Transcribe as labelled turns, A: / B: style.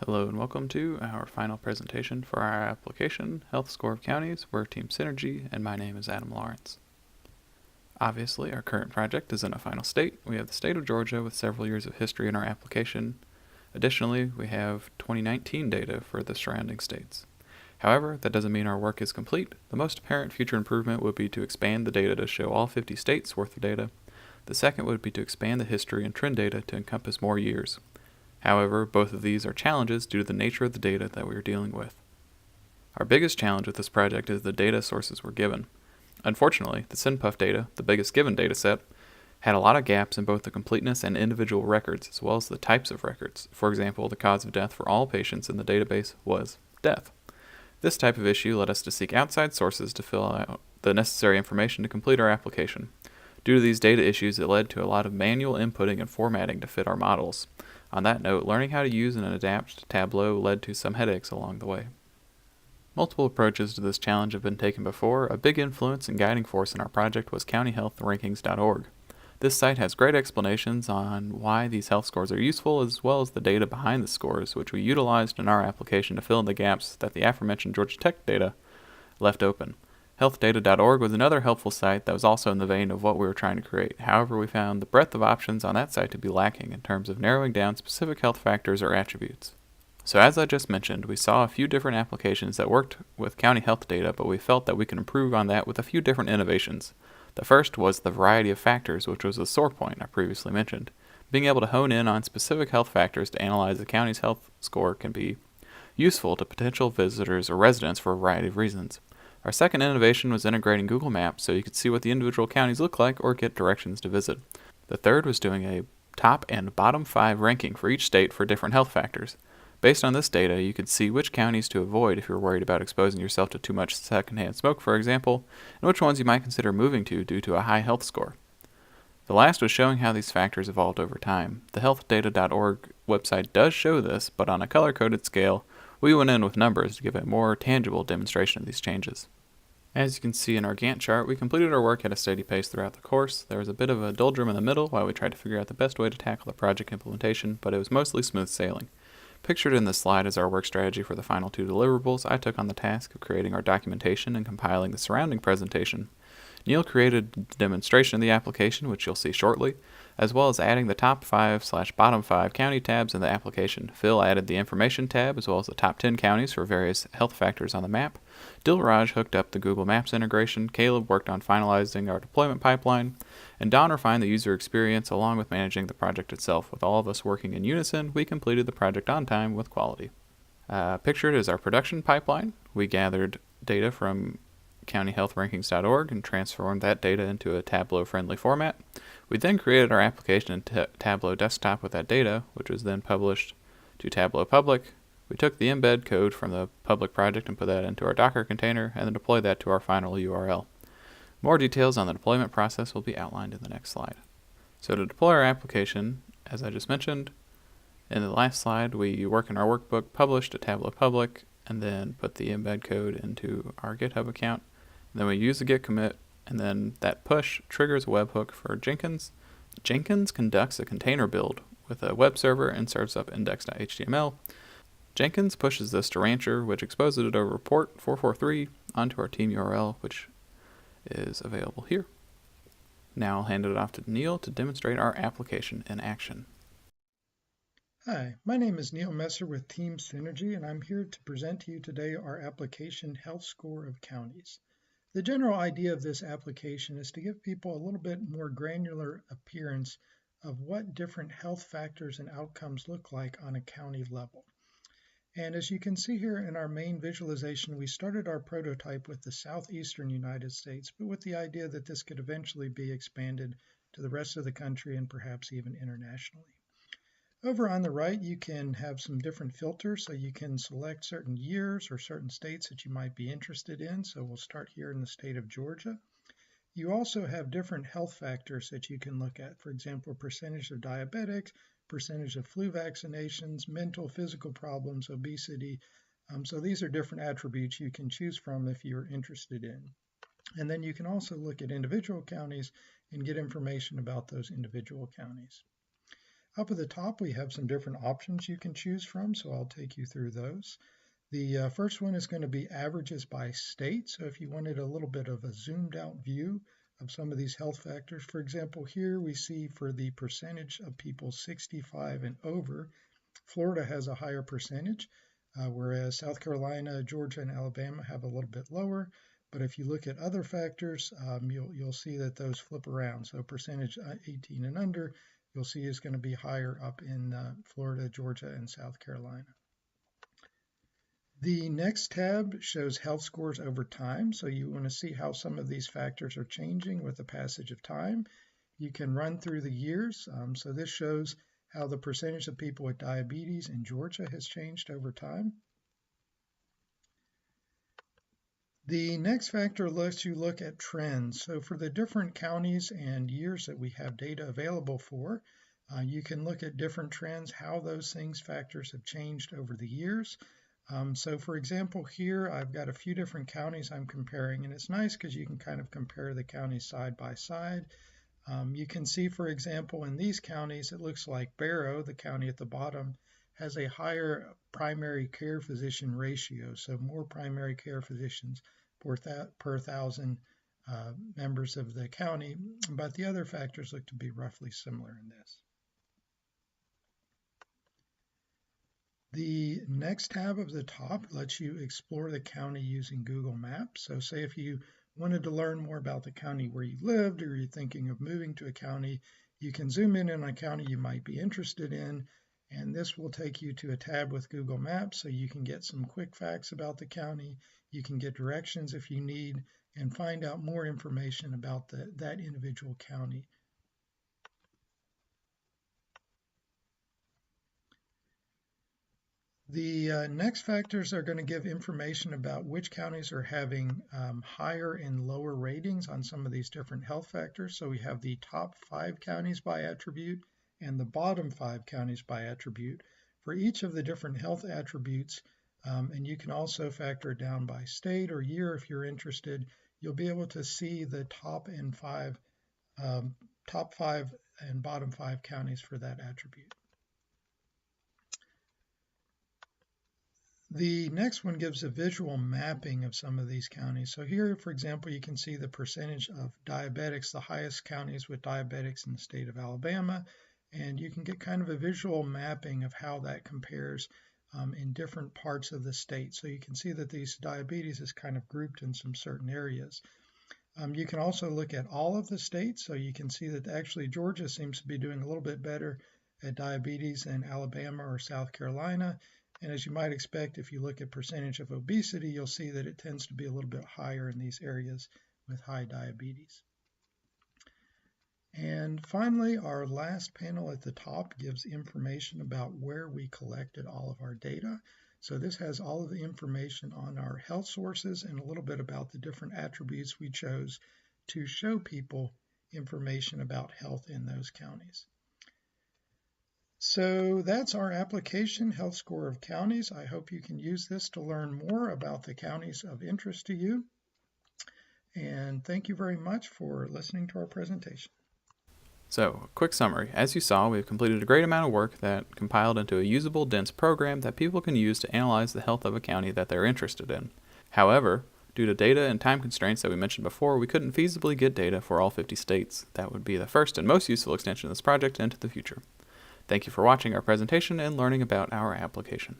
A: Hello and welcome to our final presentation for our application, Health Score of Counties. We're Team Synergy, and my name is Adam Lawrence. Obviously, our current project is in a final state. We have the state of Georgia with several years of history in our application. Additionally, we have 2019 data for the surrounding states. However, that doesn't mean our work is complete. The most apparent future improvement would be to expand the data to show all 50 states worth of data. The second would be to expand the history and trend data to encompass more years. However, both of these are challenges due to the nature of the data that we are dealing with. Our biggest challenge with this project is the data sources we're given. Unfortunately, the SynPuff data, the biggest given dataset, had a lot of gaps in both the completeness and individual records, as well as the types of records. For example, the cause of death for all patients in the database was death. This type of issue led us to seek outside sources to fill out the necessary information to complete our application. Due to these data issues, it led to a lot of manual inputting and formatting to fit our models. On that note, learning how to use and adapt Tableau led to some headaches along the way. Multiple approaches to this challenge have been taken before. A big influence and guiding force in our project was countyhealthrankings.org. This site has great explanations on why these health scores are useful, as well as the data behind the scores, which we utilized in our application to fill in the gaps that the aforementioned Georgia Tech data left open. Healthdata.org was another helpful site that was also in the vein of what we were trying to create. However, we found the breadth of options on that site to be lacking in terms of narrowing down specific health factors or attributes. So as I just mentioned, we saw a few different applications that worked with county health data, but we felt that we could improve on that with a few different innovations. The first was the variety of factors, which was a sore point I previously mentioned. Being able to hone in on specific health factors to analyze the county's health score can be useful to potential visitors or residents for a variety of reasons. Our second innovation was integrating Google Maps so you could see what the individual counties look like or get directions to visit. The third was doing a top and bottom 5 ranking for each state for different health factors. Based on this data, you could see which counties to avoid if you're worried about exposing yourself to too much secondhand smoke, for example, and which ones you might consider moving to due to a high health score. The last was showing how these factors evolved over time. The healthdata.org website does show this, but on a color-coded scale, we went in with numbers to give a more tangible demonstration of these changes. As you can see in our Gantt chart, we completed our work at a steady pace throughout the course. There was a bit of a doldrum in the middle while we tried to figure out the best way to tackle the project implementation, but it was mostly smooth sailing. Pictured in this slide is our work strategy for the final 2 deliverables. I took on the task of creating our documentation and compiling the surrounding presentation. Neil created the demonstration of the application, which you'll see shortly, as well as adding the top 5/bottom 5 county tabs in the application. Phil added the information tab, as well as the top 10 counties for various health factors on the map. Dilraj hooked up the Google Maps integration. Caleb worked on finalizing our deployment pipeline, and Don refined the user experience along with managing the project itself. With all of us working in unison, we completed the project on time with quality. Pictured is our production pipeline. We gathered data from countyhealthrankings.org and transformed that data into a Tableau-friendly format. We then created our application in Tableau Desktop with that data, which was then published to Tableau Public. We took the embed code from the public project and put that into our Docker container, and then deployed that to our final URL. More details on the deployment process will be outlined in the next slide. So to deploy our application, as I just mentioned, in the last slide, we work in our workbook, published to Tableau Public, and then put the embed code into our GitHub account. Then we use the git commit, and then that push triggers a webhook for Jenkins. Jenkins conducts a container build with a web server and serves up index.html. Jenkins pushes this to Rancher, which exposes it over port 443 onto our team URL, which is available here. Now I'll hand it off to Neil to demonstrate our application in action.
B: Hi, my name is Neil Messer with Team Synergy, and I'm here to present to you today our application Health Score of Counties. The general idea of this application is to give people a little bit more granular appearance of what different health factors and outcomes look like on a county level. And as you can see here in our main visualization, we started our prototype with the southeastern United States, but with the idea that this could eventually be expanded to the rest of the country and perhaps even internationally. Over on the right, you can have some different filters, so you can select certain years or certain states that you might be interested in. So we'll start here in the state of Georgia. You also have different health factors that you can look at. For example, percentage of diabetics, percentage of flu vaccinations, mental, physical problems, obesity. So these are different attributes you can choose from if you're interested in. And then you can also look at individual counties and get information about those individual counties. Up at the top, we have some different options you can choose from, so I'll take you through those. The first one is going to be averages by state. So if you wanted a little bit of a zoomed out view of some of these health factors, for example, here we see for the percentage of people 65 and over, Florida has a higher percentage, whereas South Carolina, Georgia, and Alabama have a little bit lower. But if you look at other factors, you'll see that those flip around. So percentage 18 and under, you'll see is going to be higher up in Florida, Georgia, and South Carolina. The next tab shows health scores over time. So you want to see how some of these factors are changing with the passage of time. You can run through the years. So this shows how the percentage of people with diabetes in Georgia has changed over time. The next factor lets you look at trends. So for the different counties and years that we have data available for, you can look at different trends, how those factors have changed over the years. So for example, here I've got a few different counties I'm comparing, and it's nice because you can kind of compare the counties side by side. You can see, for example, in these counties, it looks like Barrow, the county at the bottom, has a higher primary care physician ratio, so more primary care physicians per thousand members of the county, but the other factors look to be roughly similar in this. The next tab of the top lets you explore the county using Google Maps. So say if you wanted to learn more about the county where you lived, or you're thinking of moving to a county, you can zoom in on a county you might be interested in, and this will take you to a tab with Google Maps so you can get some quick facts about the county, you can get directions if you need, and find out more information about that individual county. The next factors are going to give information about which counties are having higher and lower ratings on some of these different health factors. So we have the top 5 counties by attribute and the bottom 5 counties by attribute for each of the different health attributes. And you can also factor it down by state or year if you're interested. You'll be able to see the top 5 and bottom 5 counties for that attribute. The next one gives a visual mapping of some of these counties. So here, for example, you can see the percentage of diabetics, the highest counties with diabetics in the state of Alabama, and you can get kind of a visual mapping of how that compares in different parts of the state. So you can see that these diabetes is kind of grouped in some certain areas. You can also look at all of the states, so you can see that actually Georgia seems to be doing a little bit better at diabetes than Alabama or South Carolina. And as you might expect, if you look at percentage of obesity, you'll see that it tends to be a little bit higher in these areas with high diabetes. And finally, our last panel at the top gives information about where we collected all of our data. So this has all of the information on our health sources and a little bit about the different attributes we chose to show people information about health in those counties. So that's our application, Health Score of Counties. I hope you can use this to learn more about the counties of interest to you. And thank you very much for listening to our presentation.
A: So, a quick summary. As you saw, we've completed a great amount of work that compiled into a usable, dense program that people can use to analyze the health of a county that they're interested in. However, due to data and time constraints that we mentioned before, we couldn't feasibly get data for all 50 states. That would be the first and most useful extension of this project into the future. Thank you for watching our presentation and learning about our application.